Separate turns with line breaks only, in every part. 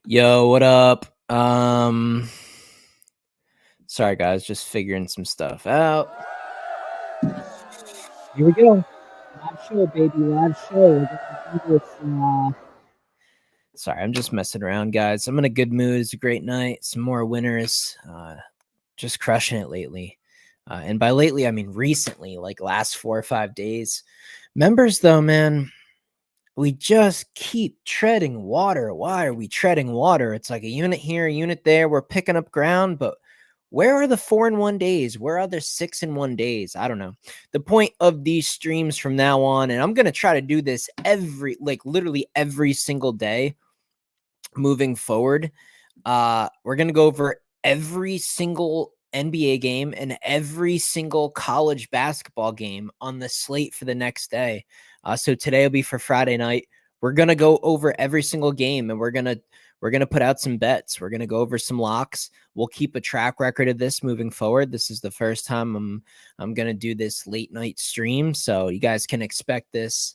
Yo, what up? Sorry guys, just figuring some stuff out.
Here we go. Live show, baby. Live show. We're gonna do this.
Sorry, I'm just messing around, guys. I'm in a good mood. It's a great night. Some more winners. Just crushing it lately. And by lately, I mean recently, like last 4 or 5 days. Members, though, man, we just keep treading water. Why are we treading water? It's like a unit here, a unit there. We're picking up ground, but where are the 4-1 days? Where are the 6-1 days? I don't know. The point of these streams from now on, and I'm going to try to do this literally every single day moving forward. We're going to go over every single NBA game and every single college basketball game on the slate for the next day. So today will be for Friday night. We're going to go over every single game, and we're going to put out some bets. We're going to go over some locks. We'll keep a track record of this moving forward. This is the first time I'm going to do this late night stream, so you guys can expect this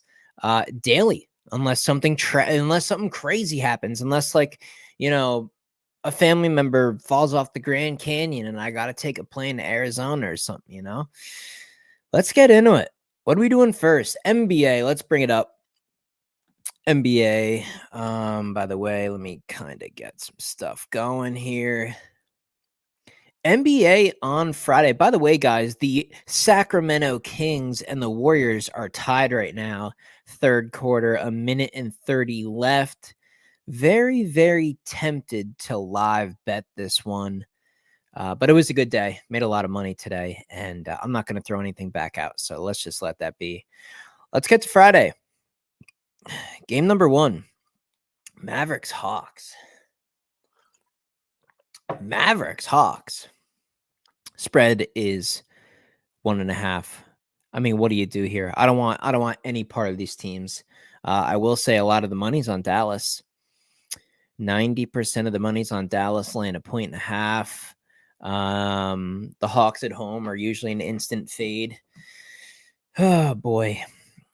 daily unless something crazy happens, unless a family member falls off the Grand Canyon and I got to take a plane to Arizona or something, Let's get into it. What are we doing first? NBA, let's bring it up. NBA. By the way, let me kind of get some stuff going here. NBA on Friday. By the way, guys, the Sacramento Kings and the Warriors are tied right now. Third quarter, 1:30 left. Very, very tempted to live bet this one. But it was a good day. Made a lot of money today, and I'm not going to throw anything back out. So let's just let that be. Let's get to Friday. Game number 1. Mavericks Hawks. Spread is 1.5. I mean, what do you do here? I don't want any part of these teams. I will say a lot of the money's on Dallas. 90% of the money's on Dallas, laying 1.5. The Hawks at home are usually an instant fade. Oh boy.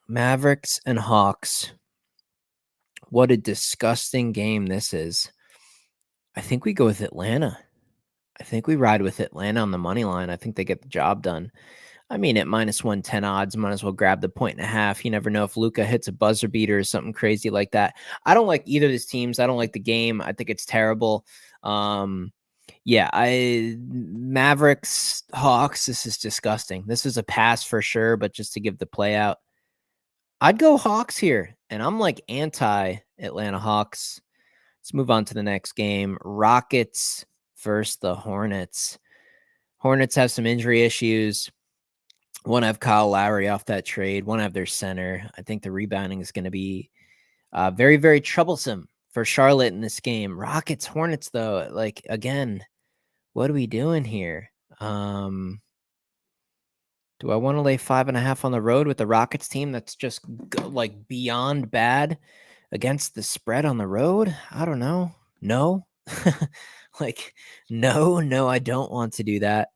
Mavericks and Hawks. What a disgusting game this is. I think we go with Atlanta. I think we ride with Atlanta on the money line. I think they get the job done. I mean, at -110 odds, might as well grab the 1.5. You never know if Luka hits a buzzer beater or something crazy like that. I don't like either of these teams. I don't like the game. I think it's terrible. Mavericks, Hawks, this is disgusting. This is a pass for sure, but just to give the play out, I'd go Hawks here, and I'm like anti-Atlanta Hawks. Let's move on to the next game. Rockets versus the Hornets. Hornets have some injury issues. Want to have Kyle Lowry off that trade. Want to have their center. I think the rebounding is going to be very, very troublesome for Charlotte in this game. Rockets, Hornets, though, again, what are we doing here? Do I want to lay 5.5 on the road with the Rockets team that's just beyond bad against the spread on the road? I don't know. No, no, I don't want to do that.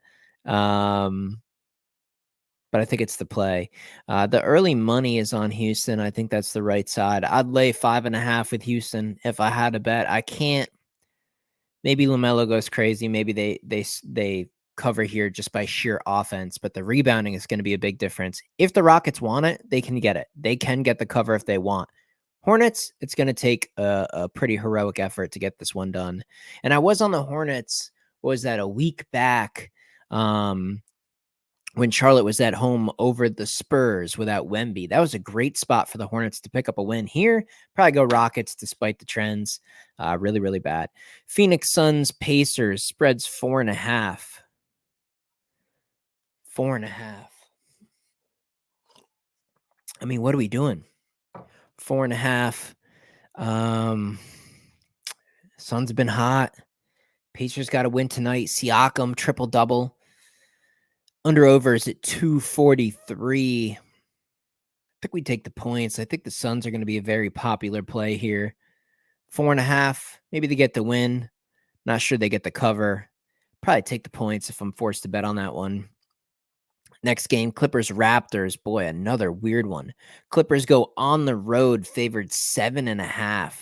But I think it's the play. The early money is on Houston. I think that's the right side. I'd lay 5.5 with Houston if I had to bet. I can't. Maybe LaMelo goes crazy. Maybe they cover here just by sheer offense, but the rebounding is going to be a big difference. If the Rockets want it, they can get it. They can get the cover if they want. Hornets, it's going to take a pretty heroic effort to get this one done. And I was on the Hornets, was that a week back when Charlotte was at home over the Spurs without Wemby. That was a great spot for the Hornets to pick up a win here. Probably go Rockets despite the trends. Really, really bad. Phoenix Suns, Pacers, spreads 4.5. 4.5. I mean, what are we doing? 4.5. Suns have been hot. Pacers got to win tonight. Siakam, triple-double. Under over is at 243. I think we take the points. I think the Suns are going to be a very popular play here. 4.5. Maybe they get the win. Not sure they get the cover. Probably take the points if I'm forced to bet on that one. Next game, Clippers Raptors. Boy, another weird one. Clippers go on the road, favored 7.5.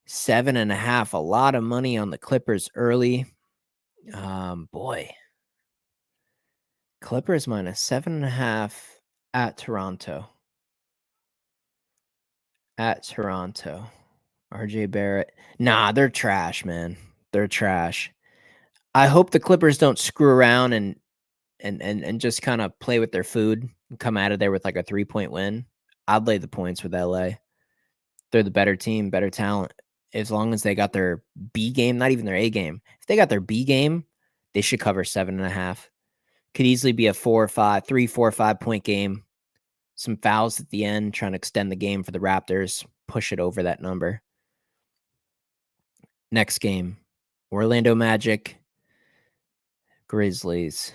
7.5. A lot of money on the Clippers early. Boy. Clippers minus 7.5 at Toronto. At Toronto. RJ Barrett. Nah, they're trash, man. They're trash. I hope the Clippers don't screw around and just kind of play with their food and come out of there with like a 3-point win. I'd lay the points with LA. They're the better team, better talent. As long as they got their B game, not even their A game. If they got their B game, they should cover 7.5. Could easily be a 3, 4, 5 point game. Some fouls at the end, trying to extend the game for the Raptors, push it over that number. Next game, Orlando Magic, Grizzlies.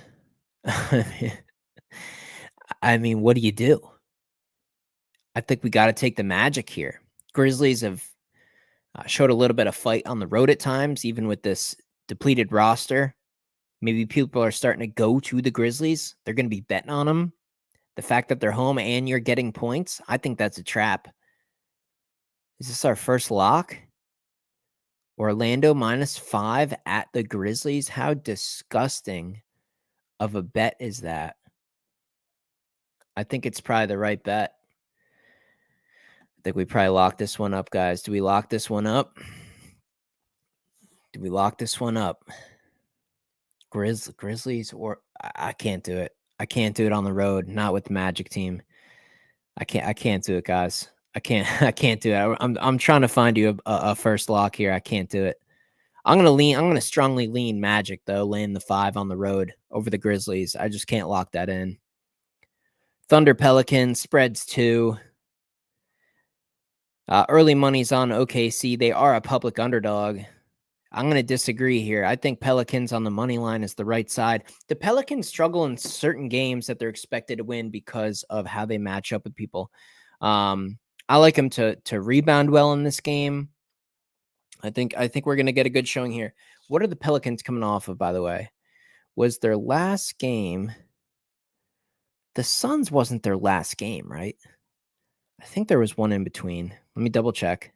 I mean, what do you do? I think we got to take the Magic here. Grizzlies have showed a little bit of fight on the road at times, even with this depleted roster. Maybe people are starting to go to the Grizzlies. They're going to be betting on them. The fact that they're home and you're getting points, I think that's a trap. Is this our first lock? Orlando -5 at the Grizzlies. How disgusting of a bet is that? I think it's probably the right bet. I think we probably lock this one up, guys. Do we lock this one up? Do we lock this one up? Grizzlies or I can't do it. I can't do it on the road, not with the Magic team. I can't do it, guys. I can't do it. I'm trying to find you a first lock here. I can't do it. I'm gonna strongly lean Magic though, laying the 5 on the road over the Grizzlies. I just can't lock that in. Thunder Pelicans spreads 2. Early money's on OKC. They are a public underdog. I'm going to disagree here. I think Pelicans on the money line is the right side. The Pelicans struggle in certain games that they're expected to win because of how they match up with people. I like them to rebound well in this game. I think we're going to get a good showing here. What are the Pelicans coming off of, by the way? Was their last game? The Suns wasn't their last game, right? I think there was one in between. Let me double check.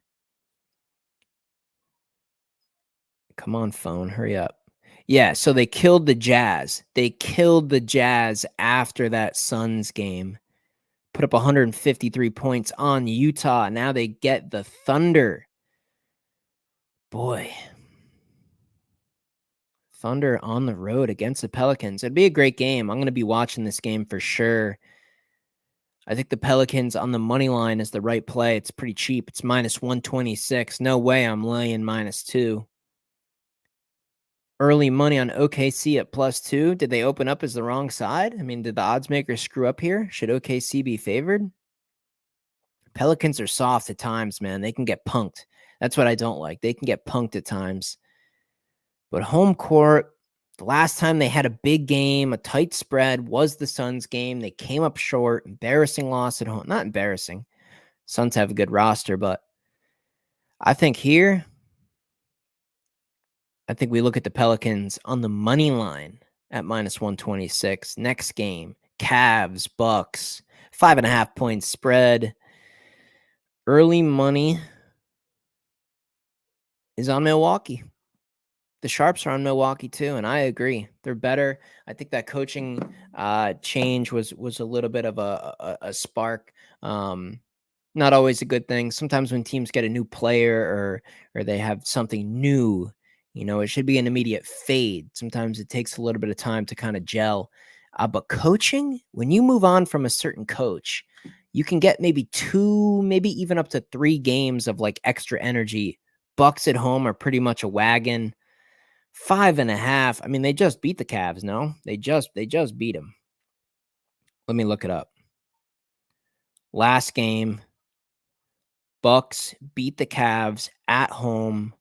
Come on, phone, hurry up. Yeah, so they killed the Jazz. They killed the Jazz after that Suns game. Put up 153 points on Utah. Now they get the Thunder. Boy. Thunder on the road against the Pelicans. It'd be a great game. I'm going to be watching this game for sure. I think the Pelicans on the money line is the right play. It's pretty cheap. It's -126. No way I'm laying -2. Early money on OKC at +2. Did they open up as the wrong side? I mean, did the odds makers screw up here? Should OKC be favored? Pelicans are soft at times, man. They can get punked. That's what I don't like. They can get punked at times. But home court, the last time they had a big game, a tight spread, was the Suns game. They came up short. Embarrassing loss at home. Not embarrassing. Suns have a good roster, but I think here, I think we look at the Pelicans on the money line at -126. Next game, Cavs, Bucks, 5.5 point spread. Early money is on Milwaukee. The Sharps are on Milwaukee too, and I agree. They're better. I think that coaching change was a little bit of a spark. Not always a good thing. Sometimes when teams get a new player or they have something new, it should be an immediate fade. Sometimes it takes a little bit of time to kind of gel. But coaching, when you move on from a certain coach, you can get maybe 2, maybe even up to 3 games of like extra energy. Bucks at home are pretty much a wagon. 5.5. I mean, they just beat the Cavs. No, they just beat them. Let me look it up. Last game, Bucks beat the Cavs at home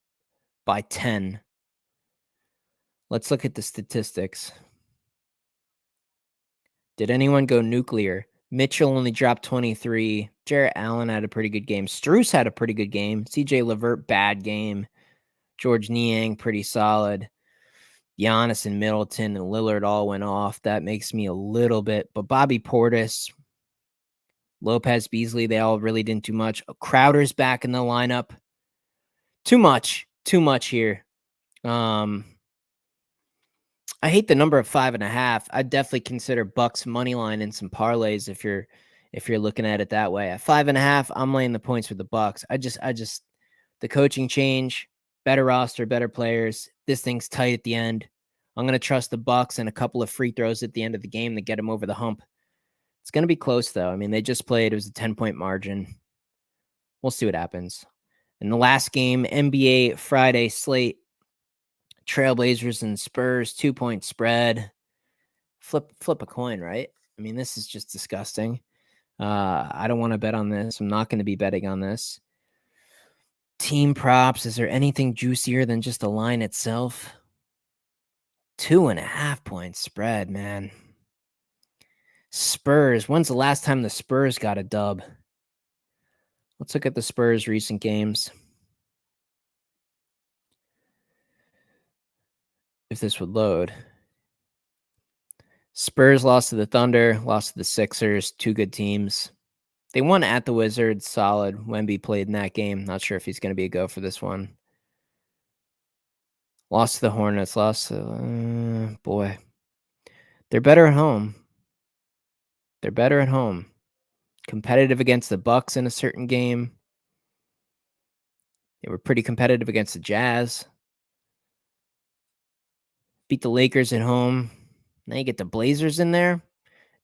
by 10. Let's look at the statistics. Did anyone go nuclear? Mitchell only dropped 23. Jarrett Allen had a pretty good game. Strus had a pretty good game. CJ Levert, bad game. George Niang, pretty solid. Giannis and Middleton and Lillard all went off. That makes me a little bit. But Bobby Portis, Lopez, Beasley, they all really didn't do much. Crowder's back in the lineup. Too much here. I hate the number of 5.5. I'd definitely consider Bucks money line in some parlays if you're looking at it that way. At 5.5, I'm laying the points with the Bucks. I just the coaching change, better roster, better players. This thing's tight at the end. I'm gonna trust the Bucks and a couple of free throws at the end of the game to get them over the hump. It's gonna be close though. I mean, they just played. It was a 10-point margin. We'll see what happens. In the last game, NBA Friday slate. Trailblazers and Spurs, 2-point spread. Flip a coin, right? I mean, this is just disgusting. I don't want to bet on this. I'm not going to be betting on this. Team props. Is there anything juicier than just the line itself? 2.5-point spread, man. Spurs. When's the last time the Spurs got a dub? Let's look at the Spurs' recent games. If this would load. Spurs lost to the Thunder, lost to the Sixers, two good teams. They won at the Wizards, solid. Wemby played in that game. Not sure if he's going to be a go for this one. Lost to the Hornets, lost to... boy. They're better at home. They're better at home. Competitive against the Bucks in a certain game. They were pretty competitive against the Jazz. Beat the Lakers at home. Now you get the Blazers in there.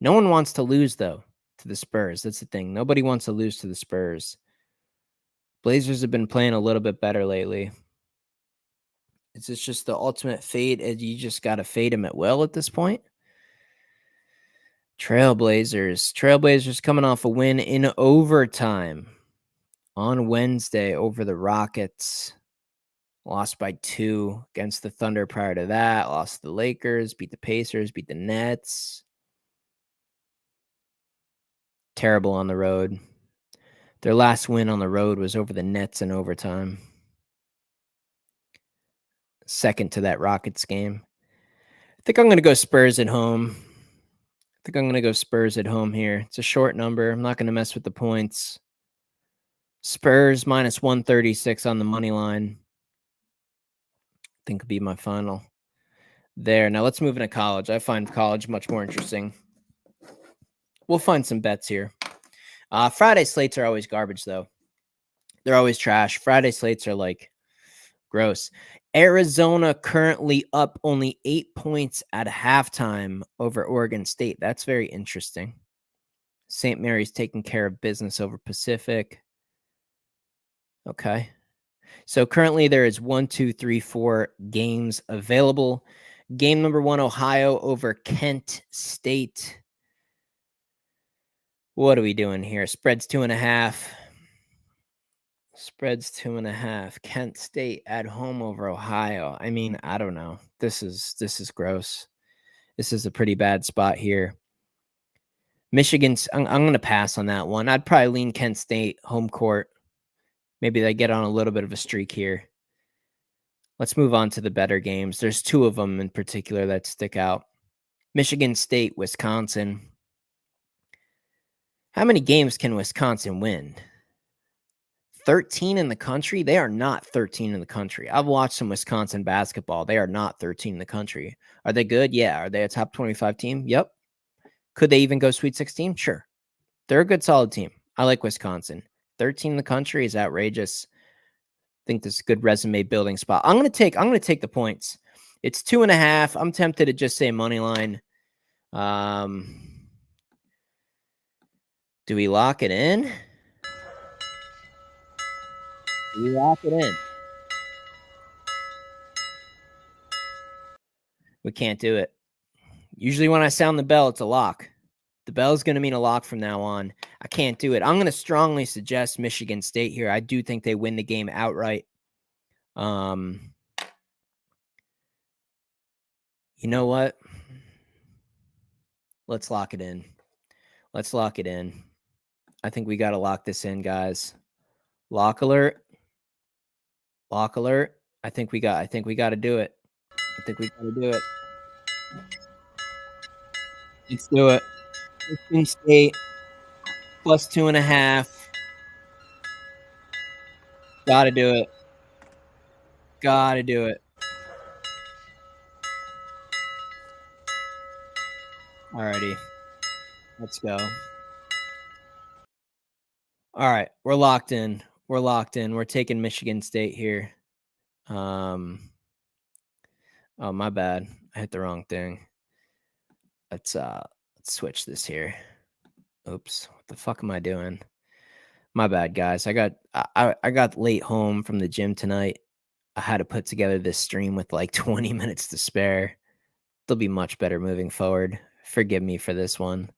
No one wants to lose, though, to the Spurs. That's the thing. Nobody wants to lose to the Spurs. Blazers have been playing a little bit better lately. Is this just the ultimate fade? You just got to fade them at will at this point? Trailblazers coming off a win in overtime on Wednesday over the Rockets. Lost by 2 against the Thunder prior to that. Lost to the Lakers, beat the Pacers, beat the Nets. Terrible on the road. Their last win on the road was over the Nets in overtime. Second to that Rockets game. I think I'm going to go Spurs at home. Here. It's a short number. I'm not going to mess with the points. Spurs minus 136 on the money line. I think will be my final there. Now let's move into college. I find college much more interesting. We'll find some bets here. Friday slates are always garbage, though. They're always trash. Friday slates are like gross. Arizona currently up only 8 points at halftime over Oregon State. That's very interesting. St. Mary's taking care of business over Pacific. Okay. So currently there is 4 games available. Game number 1, Ohio over Kent State. What are we doing here? Spread's 2.5. Spread's 2.5. Kent State at home over Ohio. I mean, I don't know. This is gross. This is a pretty bad spot here. Michigan's. I'm going to pass on that one. I'd probably lean Kent State home court. Maybe they get on a little bit of a streak here. Let's move on to the better games. There's 2 of them in particular that stick out. Michigan State, Wisconsin. How many games can Wisconsin win? 13 in the country? They are not 13 in the country. I've watched some Wisconsin basketball. They are not 13 in the country. Are they good? Yeah. Are they a top 25 team? Yep. Could they even go Sweet 16? Sure. They're a good, solid team. I like Wisconsin. 13 in the country is outrageous. I think this is a good resume building spot. I'm going to take the points. It's 2.5. I'm tempted to just say money line. Do we lock it in? We lock it in. We can't do it. Usually when I sound the bell, it's a lock. The bell's going to mean a lock from now on. I can't do it. I'm going to strongly suggest Michigan State here. I do think they win the game outright. You know what? Let's lock it in. I think we got to lock this in, guys. Lock alert. I think we got to do it. Let's do it. Michigan State plus 2.5. Got to do it. Gotta do it. Alrighty. Let's go. All right. We're locked in. We're locked in. We're taking Michigan State here. Oh, my bad. I hit the wrong thing. Let's switch this here. Oops. What the fuck am I doing? My bad, guys. I got late home from the gym tonight. I had to put together this stream with like 20 minutes to spare. They'll be much better moving forward. Forgive me for this one.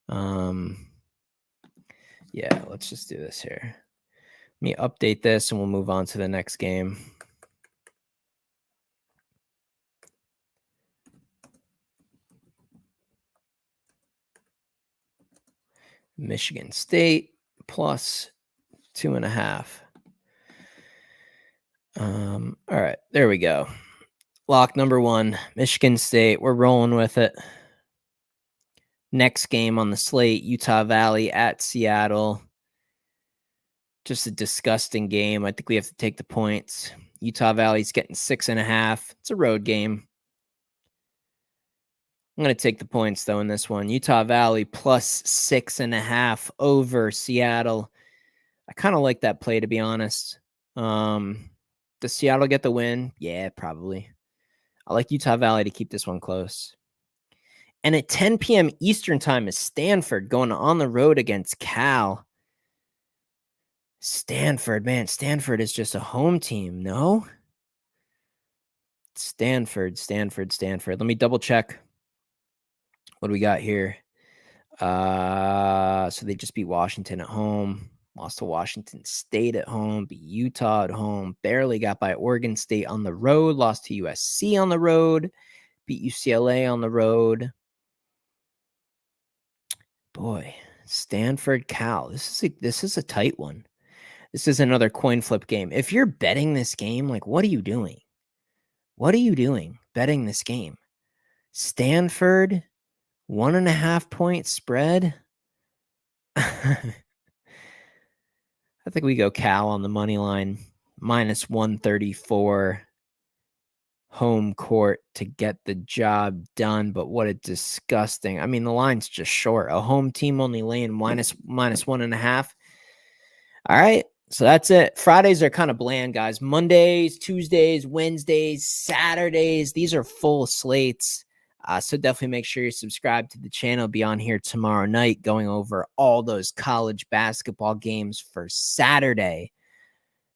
Yeah, let's just do this here. Let me update this and we'll move on to the next game. Michigan State plus 2.5. All right, there we go. Lock number 1, Michigan State. We're rolling with it. Next game on the slate, Utah Valley at Seattle. Just a disgusting game. I think we have to take the points. Utah Valley's getting 6.5. It's a road game. I'm going to take the points, though, in this one. Utah Valley plus 6.5 over Seattle. I kind of like that play, to be honest. Does Seattle get the win? Yeah, probably. I like Utah Valley to keep this one close. And at 10 p.m. Eastern time is Stanford going on the road against Cal. Stanford, man. Stanford is just a home team, no? Stanford. Let me double check. What do we got here? So they just beat Washington at home, lost to Washington State at home, beat Utah at home, barely got by Oregon State on the road, lost to USC on the road, beat UCLA on the road. Boy, Stanford, Cal. This is a tight one. This is another coin flip game. If you're betting this game, like, what are you doing? What are you doing betting this game? Stanford, 1.5 point spread. I think we go Cal on the money line, minus 134 home court to get the job done. But what a disgusting. I mean, the line's just short. A home team only laying minus 1.5. All right. So that's it. Fridays are kind of bland, guys. Mondays, Tuesdays, Wednesdays, Saturdays. These are full slates. So definitely make sure you subscribe to the channel. Be on here tomorrow night going over all those college basketball games for Saturday.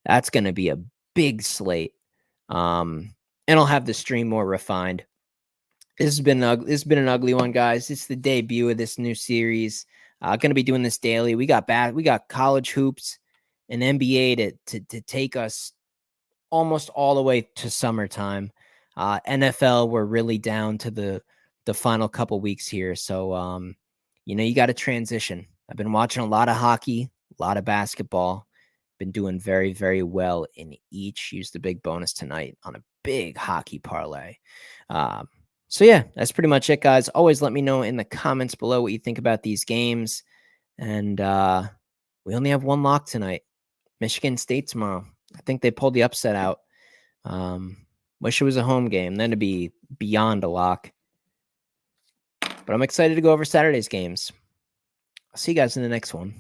That's going to be a big slate. And I'll have the stream more refined. This has been an ugly one, guys. It's the debut of this new series. Going to be doing this daily. We got college hoops and NBA to take us almost all the way to summertime. NFL, we're really down to the final couple weeks here. So, you got to transition. I've been watching a lot of hockey, a lot of basketball. Been doing very, very well in each. Used the big bonus tonight on a big hockey parlay. So yeah, that's pretty much it, guys. Always let me know in the comments below what you think about these games. And we only have one lock tonight. Michigan State tomorrow. I think they pulled the upset out. Wish it was a home game. Then it'd be beyond a lock. But I'm excited to go over Saturday's games. I'll see you guys in the next one.